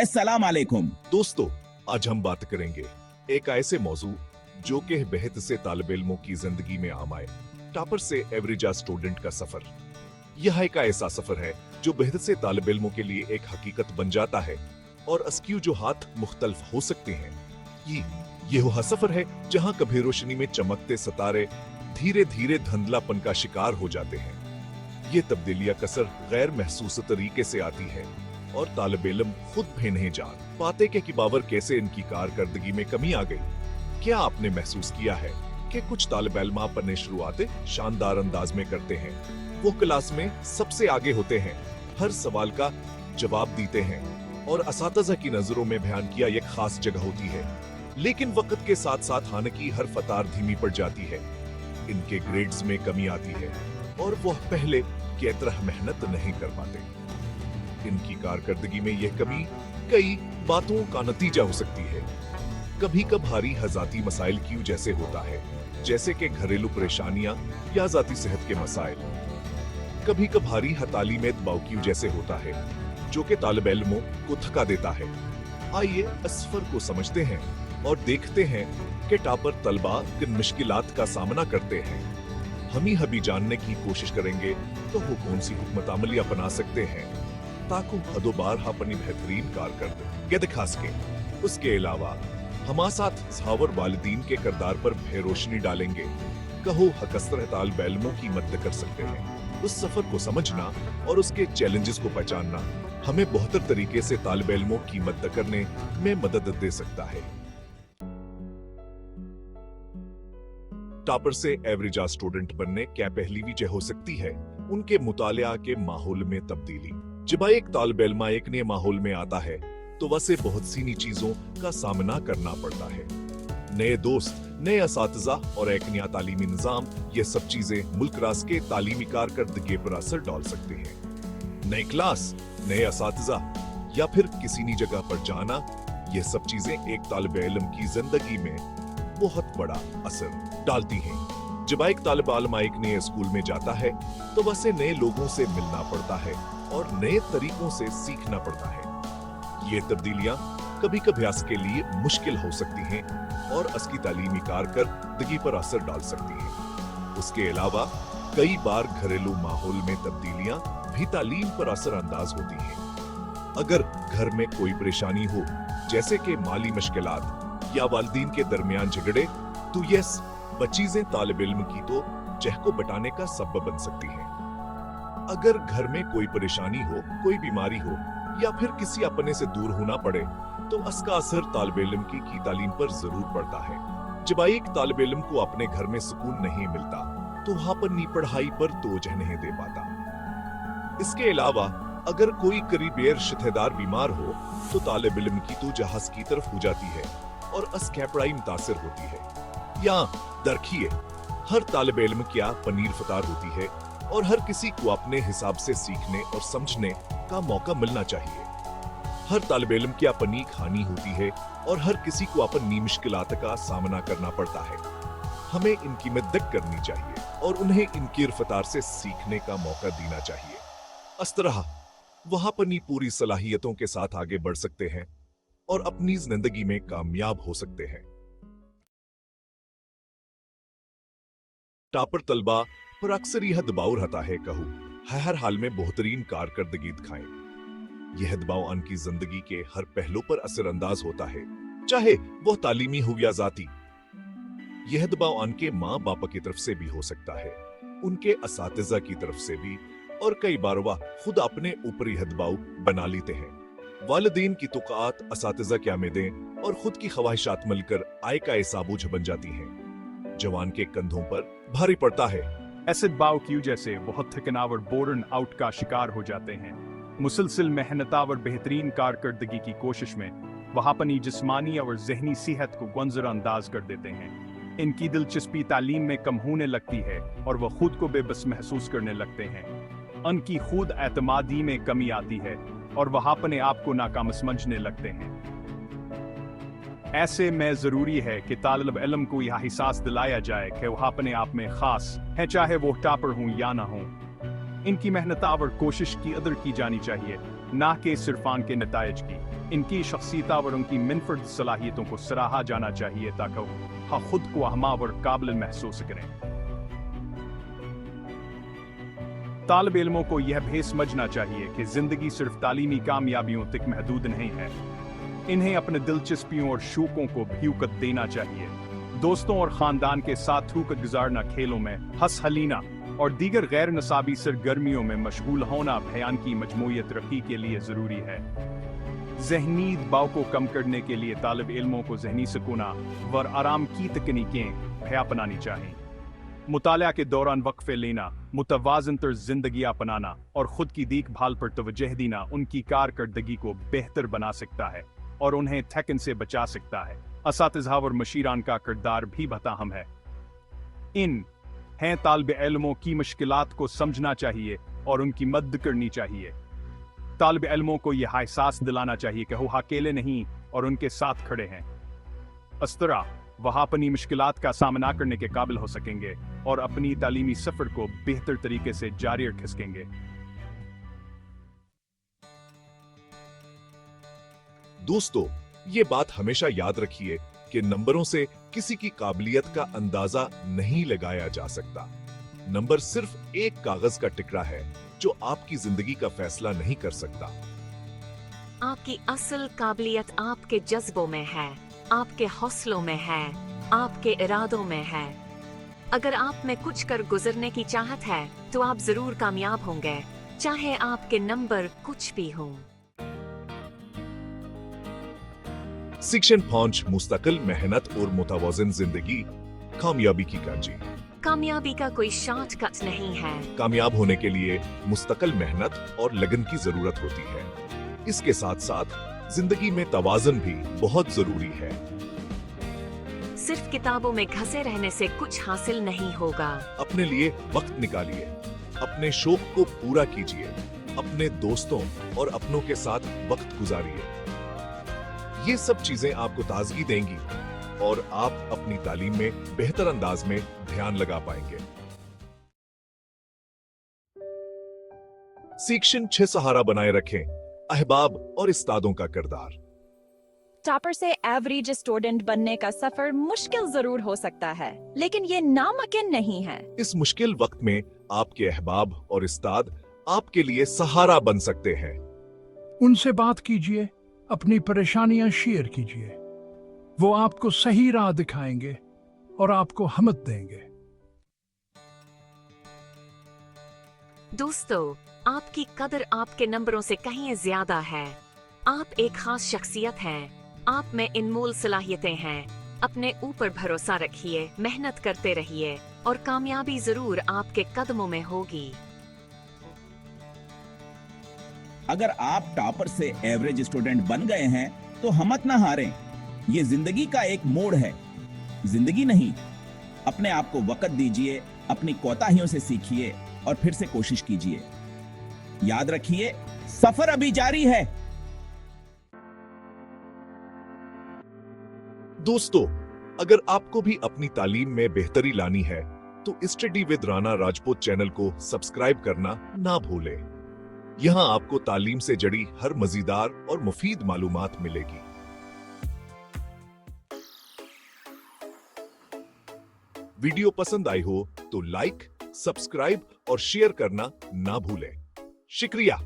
अस्सलाम वालेकुम। दोस्तों, आज हम बात करेंगे एक ऐसे मौजू जो कि बेहद से तालिब इल्मों की जिंदगी में आम आए, टॉपर से एवरेज स्टूडेंट का सफर। यह एक ऐसा सफर है जो बेहद से तालिब इल्मों के लिए एक हकीकत बन जाता है और अस्क्यू जो हाथ मुख्तलिफ हो सकते हैं। ये वह सफर है जहां कभी रोशनी में चमकते सितारे धीरे धीरे धुंधलापन का शिकार हो जाते हैं। ये तब्दीलियां कसर गैर महसूस तरीके से आती है और तालिब इल्म खुद भी नहीं जान पाते कि बाबर कैसे इनकी कारकर्दगी में कमी आ गई। क्या आपने महसूस किया है कि कुछ तालिब इल्म अपने शुरुआत शानदार अंदाज में करते हैं, वो क्लास में सबसे आगे होते हैं, हर सवाल का जवाब देते हैं और असातिज़ा की नजरों में बयान किया एक खास जगह होती है, लेकिन वक्त के साथ साथ हान की हर फतार धीमी पड़ जाती है, इनके ग्रेड्स में कमी आती है और वह पहले की तरह मेहनत नहीं कर पाते। इनकी कारकर्दगी में यह कमी कई बातों का नतीजा हो सकती है। कभी कभारी हजाती मसाइल की वजह से होता है, जैसे कि घरेलू परेशानियां या जाती सेहत के मसाइल। कभी कभारी तालीमी दबाव की वजह से होता है, जो कि तालिब इल्मों को थका देता है। आइए इस फर्क को समझते हैं और देखते हैं कि टॉपर तलबा किन मुश्किलात का सामना करते हैं। हम ही जानने की कोशिश करेंगे तो वो कौन सी हुकमत अमली अपना सकते हैं ताकि हदो बार अपनी बेहतरीन कारकर्दगी दिखा सके। उसके अलावा हमारे साथ ज़ावर वालिदीन के किरदार पर भी रोशनी डालेंगे। कहो हकस्तर तालिब इल्मों की मदद कर सकते हैं। उस सफर को समझना और उसके चैलेंजेस को पहचानना हमें बेहतर तरीके से तालिब इल्मों की मदद करने में मदद दे सकता है। टॉपर से एवरेज स्टूडेंट बनने क्या पहली वजह हो सकती है? उनके मुतालिया के माहौल में तब्दीली। जब एक तालिब इल्म एक नए माहौल में आता है तो वैसे बहुत सी नई चीजों का सामना करना पड़ता है। नए दोस्त, नए असातिज़ा और एक नया तालीमी निजाम, ये सब चीजें मुल्क रास के तालीमी कारकर्दगी पर असर डाल सकती हैं। नई क्लास, नए असातिज़ा या फिर किसी नई जगह पर जाना, ये सब चीजें एक तालिब इल्म की जिंदगी में बहुत बड़ा असर डालती हैं। जब एक तालिब इल्म एक नए स्कूल में जाता है तो वैसे नए लोगों से मिलना पड़ता है और नए तरीकों से सीखना पड़ता है। ये तब्दीलियां कभी कभी के लिए मुश्किल हो सकती हैं और उसकी तालीमी कारकर्दगी पर असर डाल सकती हैं। उसके अलावा कई बार घरेलू माहौल में तब्दीलियां भी तालीम पर असर अंदाज होती हैं। अगर घर में कोई परेशानी हो, जैसे कि माली मुश्किलात या वालिदीन के दरमियान झगड़े, तो ये चीजें तालिब इल्म की तो जह को बटाने का सबब बन सकती हैं। अगर घर में कोई परेशानी हो, कोई बीमारी हो या फिर किसी अपने से दूर होना पड़े, तो उसका असर तालिब इल्म की तालीम पर जरूर पड़ता है। जब एक तालिब इल्म को अपने घर में सुकून नहीं मिलता तो वहां पर नी पढ़ाई पर तवज्जो नहीं दे पाता। इसके अलावा अगर कोई करीबी रिश्तेदार बीमार हो तो तालिब इल्म की तो जहाज की तरफ हो जाती है और उसकी पढ़ाई मुतासिर होती है। या दरखिए, हर तालिब इल्म क्या पनीर फतार होती है और हर किसी को अपने हिसाब से सीखने और समझने का मौका मिलना चाहिए। हर तालिब इल्म की अपनी कहानी होती है और हर किसी को अपनी मुश्किलात का सामना करना पड़ता है। हमें इनकी मदद करनी चाहिए और उन्हें इनकी रफ्तार से सीखने का मौका देना चाहिए। इस तरह वह अपनी पूरी सलाहियतों के साथ आगे बढ़ सकते हैं और अपनी जिंदगी में कामयाब हो सकते हैं। टॉपर तलबा पर अक्सर यह दबाव रहता है कहूँ हर हाल में बेहतरीन कारकर्दगी दिखाएं। यह दबाव उनकी जिंदगी के हर पहलू पर असर अंदाज होता है, चाहे वह तालीमी हो या जाती। यह दबाव उनके माँ बाप की तरफ से भी हो सकता है, उनके असातिज़ा की तरफ से भी, और कई बार वह खुद अपने ऊपर यह दबाव बना लेते हैं। वालिदीन की तुकात, असातिज़ा की उम्मीदें और खुद की ख्वाहिशात मिलकर आय का ऐसा बोझ बन जाती हैं, जवान के कंधों पर भारी पड़ता है। ऐसे दबाव की वजह से बहुत थकनावर बोर्न आउट का शिकार हो जाते हैं। मुसलसल मेहनतावर बेहतरीन कारकर्दगी की कोशिश में वह अपनी जिस्मानी और जहनी सेहत को गुंजर अंदाज कर देते हैं। इनकी दिलचस्पी तालीम में कम होने लगती है और वह खुद को बेबस महसूस करने लगते हैं। उनकी खुद एतमादी में कमी आती है और वह अपने आप को नाकाम समझने लगते हैं। ऐसे में जरूरी है कि तालिब इल्म को यह एहसास दिलाया जाए कि वह अपने आप में खास है, चाहे वो टॉपर हों या ना हों। इनकी मेहनतावर कोशिश की कदर की जानी चाहिए, ना कि सिर्फान के नतायज की। इनकी शख्सियत और उनकी मिनफर्द सलाहियतों को सराहा जाना चाहिए ताकि वो खुद को अहमाव और काबिल महसूस करें। तालिब इल्मों को यह भी समझना चाहिए कि जिंदगी सिर्फ तालीमी कामयाबियों तक महदूद नहीं है। इन्हें अपने दिलचस्पियों और शौकों को भी वक़्त देना चाहिए। दोस्तों और खानदान के साथ वक़्त गुजारना, खेलों में हंस-हलीना और दीगर गैर नसाबी सरगर्मियों में मशगूल होना बयान की मजमूई तरक्की के लिए ज़रूरी है। ज़हनी दबाव को कम करने के लिए तालिब इल्मों को ज़हनी सुकूना व आराम की तकनीकें भी अपनानी चाहिए। मुतालिया के दौरान वक्फे लेना, मुतवाज़न तर्ज ज़िंदगी अपनाना और ख़ुद की देखभाल पर तवज्जो देना उनकी कारकर्दगी को बेहतर बना सकता है और उन्हें थकन से बचा सकता है। असातिज़ा और मशीरान का किरदार भी बताहम है। इन हैं तालिब इल्मों की मुश्किलात को समझना चाहिए और उनकी मदद करनी चाहिए। तालिब इल्मों को यह एहसास दिलाना चाहिए कि वो अकेले नहीं और उनके साथ खड़े हैं। इस तरह वह अपनी मुश्किलात का सामना करने के काबिल हो सकेंगे और अपनी तालीमी सफर को बेहतर तरीके से जारी रख सकेंगे। दोस्तों, ये बात हमेशा याद रखिए कि नंबरों से किसी की काबिलियत का अंदाजा नहीं लगाया जा सकता। नंबर सिर्फ एक कागज का टुकड़ा है जो आपकी जिंदगी का फैसला नहीं कर सकता। आपकी असल काबिलियत आपके जज्बों में है, आपके हौसलों में है, आपके इरादों में है। अगर आप में कुछ कर गुजरने की चाहत है तो आप जरूर कामयाब होंगे, चाहे आपके नंबर कुछ भी हों। सेक्शन 5 मुस्तकिल मेहनत और मुतवाज़िन जिंदगी कामयाबी की कुंजी। कामयाबी का कोई शॉर्टकट नहीं है। कामयाब होने के लिए मुस्तकिल मेहनत और लगन की जरूरत होती है। इसके साथ साथ जिंदगी में तवाज़ुन भी बहुत जरूरी है। सिर्फ किताबों में घसे रहने से कुछ हासिल नहीं होगा। अपने लिए वक्त निकालिए, अपने शौक को पूरा कीजिए, अपने दोस्तों और अपनों के साथ वक्त गुजारिए। ये सब चीजें आपको ताजगी देंगी और आप अपनी तालीम में बेहतर अंदाज में ध्यान लगा पाएंगे। सेक्शन 6 सहारा बनाए रखें, अहबाब और उस्तादों का किरदार। टॉपर से एवरेज स्टूडेंट बनने का सफर मुश्किल जरूर हो सकता है, लेकिन ये नामुमकिन नहीं है। इस मुश्किल वक्त में आपके अहबाब और उस्ताद आपके लिए सहारा बन सकते हैं। उनसे बात कीजिए, अपनी परेशानियां शेयर कीजिए। वो आपको सही राह दिखाएंगे और आपको हिम्मत देंगे। दोस्तों, आपकी कदर आपके नंबरों से कहीं ज्यादा है। आप एक खास शख्सियत हैं, आप में अनमोल सलाहियतें हैं। अपने ऊपर भरोसा रखिए, मेहनत करते रहिए और कामयाबी जरूर आपके कदमों में होगी। अगर आप टॉपर से एवरेज स्टूडेंट बन गए हैं तो हिम्मत ना हारें। ये जिंदगी का एक मोड़ है, जिंदगी नहीं। अपने आप को वक्त दीजिए, अपनी कोताहियों से सीखिए और फिर से कोशिश कीजिए। याद रखिए, सफर अभी जारी है। दोस्तों, अगर आपको भी अपनी तालीम में बेहतरी लानी है तो study with Rana Rajput channel को सब्सक्राइब करना ना भूलें। यहाँ आपको तालीम से जुड़ी हर मजेदार और मुफीद मालूमात मिलेगी। वीडियो पसंद आई हो तो लाइक, सब्सक्राइब और शेयर करना ना भूलें। शुक्रिया।